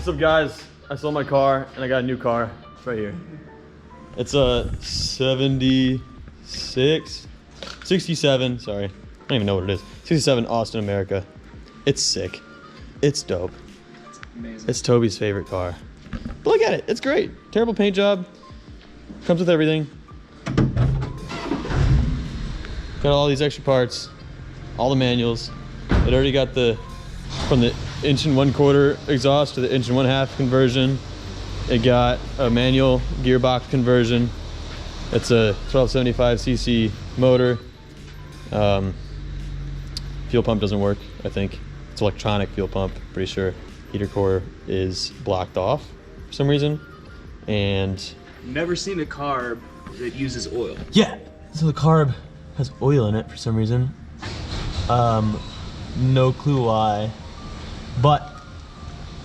What's up, guys? I sold my car and I got a new car. It's right here. It's a 67, sorry. I don't even know what it is. 67 Austin, America. It's sick. It's dope. It's amazing. It's Toby's favorite car. But look at it, it's great. Terrible paint job. Comes with everything. Got all these extra parts, all the manuals. It already got from the 1 1/4 exhaust to the 1 1/2 conversion. It got a manual gearbox conversion. It's a 1275cc motor. Fuel pump doesn't work, I think. It's electronic fuel pump, pretty sure. Heater core is blocked off for some reason. And Never seen a carb that uses oil. yeah, so the carb has oil in it for some reason. No clue why. But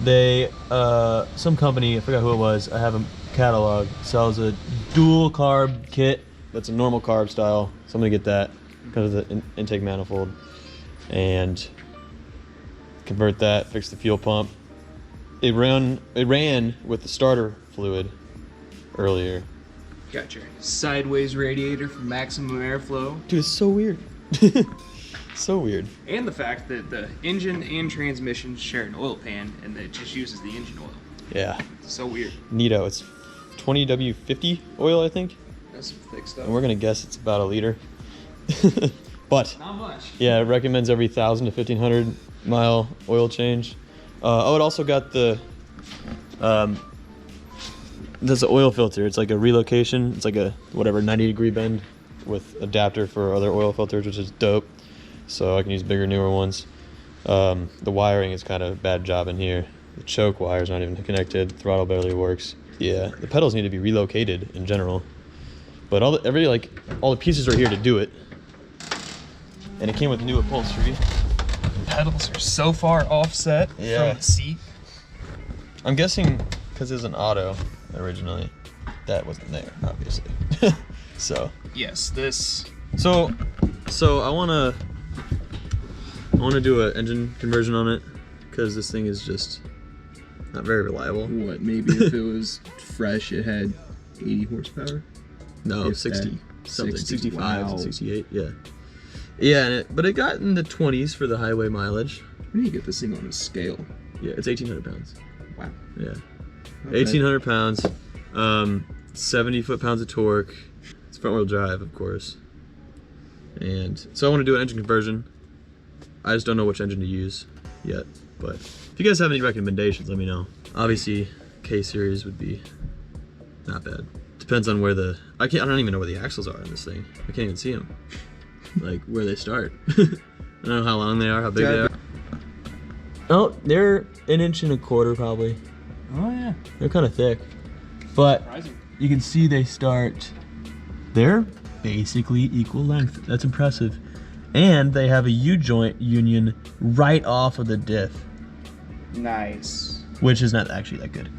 they, some company, I forgot who it was, I have a catalog, sells a dual carb kit that's a normal carb style. So I'm gonna get that because of the intake manifold and convert that, fix the fuel pump. It ran with the starter fluid earlier. Got your sideways radiator for maximum airflow. Dude, it's so weird. So weird. And the fact that the engine and transmission share an oil pan and that it just uses the engine oil. Yeah. It's so weird. Neato. It's 20W50 oil, I think. That's some thick stuff. And we're gonna guess it's about a liter. But Not much. yeah, it recommends every 1,000 to 1,500 mile oil change. Oh, it also got the there's an oil filter. It's like a relocation. It's like a 90-degree bend with adapter for other oil filters, which is dope. So I can use bigger, newer ones. The wiring is kind of a bad job in here. The choke wire's not even connected. Throttle barely works. Yeah, the pedals need to be relocated in general. But all the pieces are here to do it. And it came with new upholstery. Pedals are so far offset from the seat. I'm guessing because it's an auto originally, that wasn't there, obviously. So yes, this. So I wanna do an engine conversion on it because this thing is just not very reliable. What, maybe if it was fresh, it had 80 horsepower? No, If 60 that. something, 60, 65 wow. to 68, yeah. Yeah, but it got in the 20s for the highway mileage. When do you get this thing on a scale? Yeah, it's 1,800 pounds. Wow. Yeah. Not 1,800 pounds, 70 foot-pounds of torque. It's front-wheel drive, of course. And so I want to do an engine conversion. I just don't know which engine to use yet. But if you guys have any recommendations, let me know. Obviously, K-Series would be not bad. Depends on where I don't even know where the axles are in this thing. I can't even see them. Like, where they start. I don't know how long they are, how big they are. Oh, they're 1.25 inches probably. Oh yeah. They're kind of thick. But Surprising. you can see they're basically equal length. That's impressive. And they have a U-joint union right off of the diff, Nice. which is not actually that good.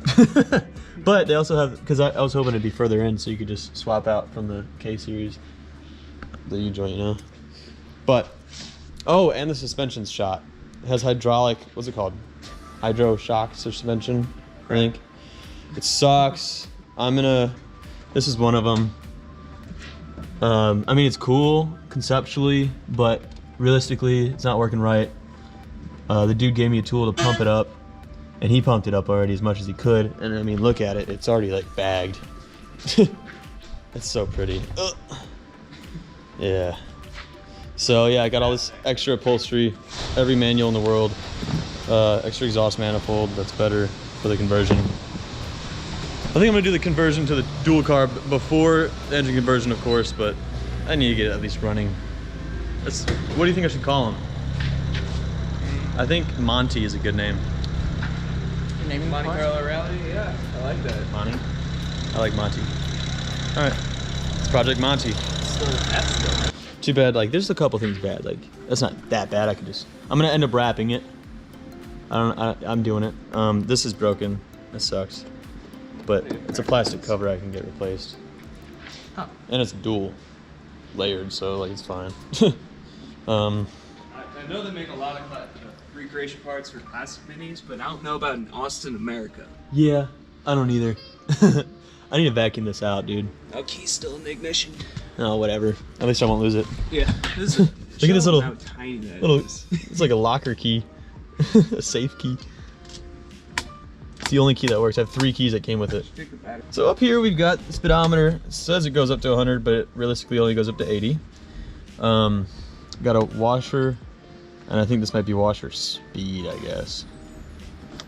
But they also have, because I was hoping it'd be further in so you could just swap out from the K-Series, the U-joint, you know? But, oh, and the suspension's shot. It has hydraulic, what's it called? Hydro shock suspension, I think. It sucks. This is one of them. I mean, it's cool conceptually, but realistically, it's not working right. The dude gave me a tool to pump it up, and he pumped it up already as much as he could. And I mean, look at it. It's already like bagged. It's so pretty. Ugh. Yeah. So yeah, I got all this extra upholstery, every manual in the world, extra exhaust manifold. That's better for the conversion. I think I'm gonna do the conversion to the dual carb before the engine conversion, of course, but I need to get it at least running. What do you think I should call him? I think Monty is a good name. Monte Carlo Rally? Yeah, I like that. Monty? I like Monty. All right, it's Project Monty. That's Too bad, like, there's a couple things bad. Like, that's not that bad. I'm gonna end up wrapping it. I'm doing it. This is broken. That sucks. But it's a plastic cover I can get replaced. Oh. And it's dual layered, so like it's fine. I I know they make a lot of recreation parts for classic minis, but I don't know about in Austin, America. Yeah, I don't either. I need to vacuum this out, dude. Oh, key's still in the ignition. Oh, whatever. At least I won't lose it. Yeah. This is Look at this little, how tiny that little. is. It's like a locker key, a safe key. It's the only key that works. I have 3 keys that came with it. So up here we've got the speedometer. It says it goes up to 100, but it realistically only goes up to 80. Got a washer, and I think this might be washer speed, I guess.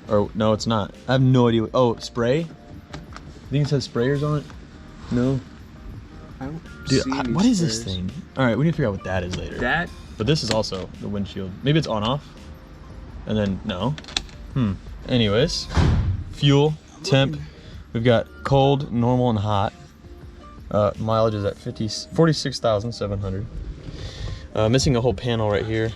Or no, it's not. I have no idea. Oh, spray? I think it says sprayers on it. No. I don't Dude, see any what is this sprayers. thing? All right, we need to figure out what that is later. That? But this is also the windshield. Maybe it's on off. And then no. Anyways, fuel, temp. We've got cold, normal, and hot. Mileage is at 46,700. Missing a whole panel right here.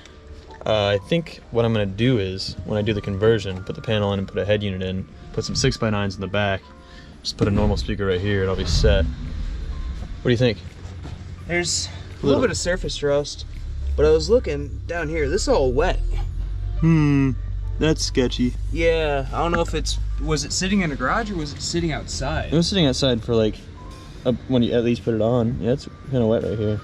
I think what I'm gonna do is when I do the conversion, put the panel in and put a head unit in, put some 6x9s in the back, just put a normal speaker right here, and I'll be set. What do you think? There's a little bit of surface rust, but I was looking down here. This is all wet. That's sketchy. Yeah, I don't know if was it sitting in a garage or was it sitting outside? It was sitting outside for like, when you at least put it on. Yeah, it's kind of wet right here.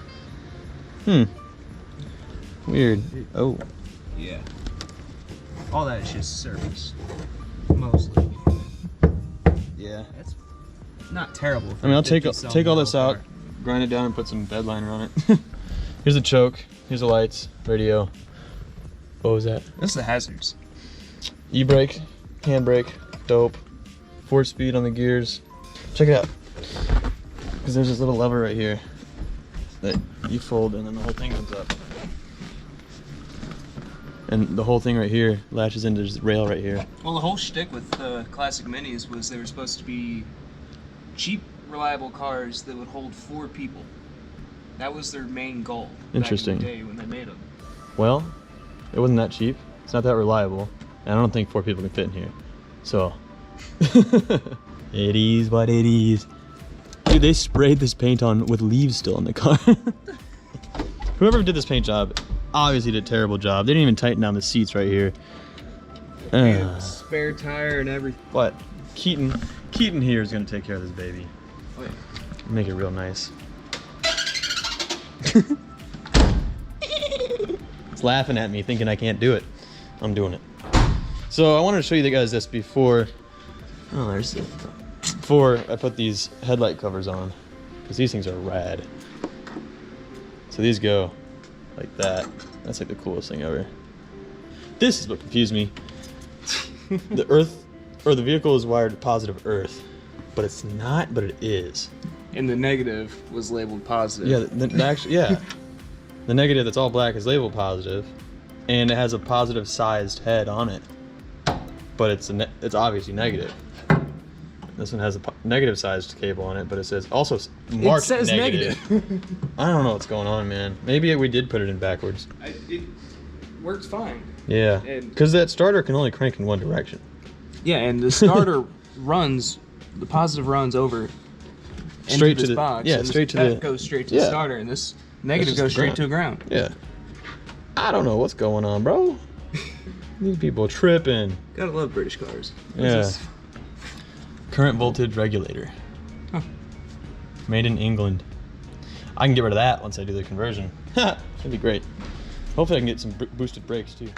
Weird. Oh. Yeah. All that is just surface, mostly. Yeah. That's not terrible. I mean, I'll take all this out, grind it down, and put some bed liner on it. Here's the choke. Here's the lights, radio. What was that? This is the hazards. E-brake, handbrake, dope. 4-speed on the gears. Check it out. Because there's this little lever right here that you fold, and then the whole thing comes up. And the whole thing right here latches into this rail right here. Well, the whole shtick with classic minis was they were supposed to be cheap, reliable cars that would hold 4 people. That was their main goal. Interesting. Back in the day when they made them. Well, it wasn't that cheap. It's not that reliable. And I don't think 4 people can fit in here. So, it is what it is. Dude, they sprayed this paint on with leaves still in the car. Whoever did this paint job obviously did a terrible job. They didn't even tighten down the seats right here. Spare tire and everything. But Keaton here is gonna take care of this baby. Oh, yeah. Make it real nice. It's laughing at me, thinking I can't do it. I'm doing it. So I wanted to show you guys this before. Oh, there's it. Before I put these headlight covers on, because these things are rad. So these go like that. That's like the coolest thing ever. This is what confused me. The earth, or the vehicle is wired to positive earth, but it's not, but it is. And the negative was labeled positive. Yeah, actually, yeah. The negative that's all black is labeled positive, and it has a positive sized head on it, but it's obviously negative. This one has a negative sized cable on it, but it says also marked says negative. I don't know what's going on, man. Maybe we did put it in backwards. It works fine. Yeah, because that starter can only crank in one direction. Yeah, and the starter runs, the positive runs over Straight into to this the box. yeah, and straight to that the goes straight to the starter, and this negative just goes the straight ground. to the ground. Yeah. I don't know what's going on, bro. These people tripping. Gotta love British cars. Yeah. Current voltage regulator. Huh. Made in England. I can get rid of that once I do the conversion. That'd be great. Hopefully I can get some boosted brakes too.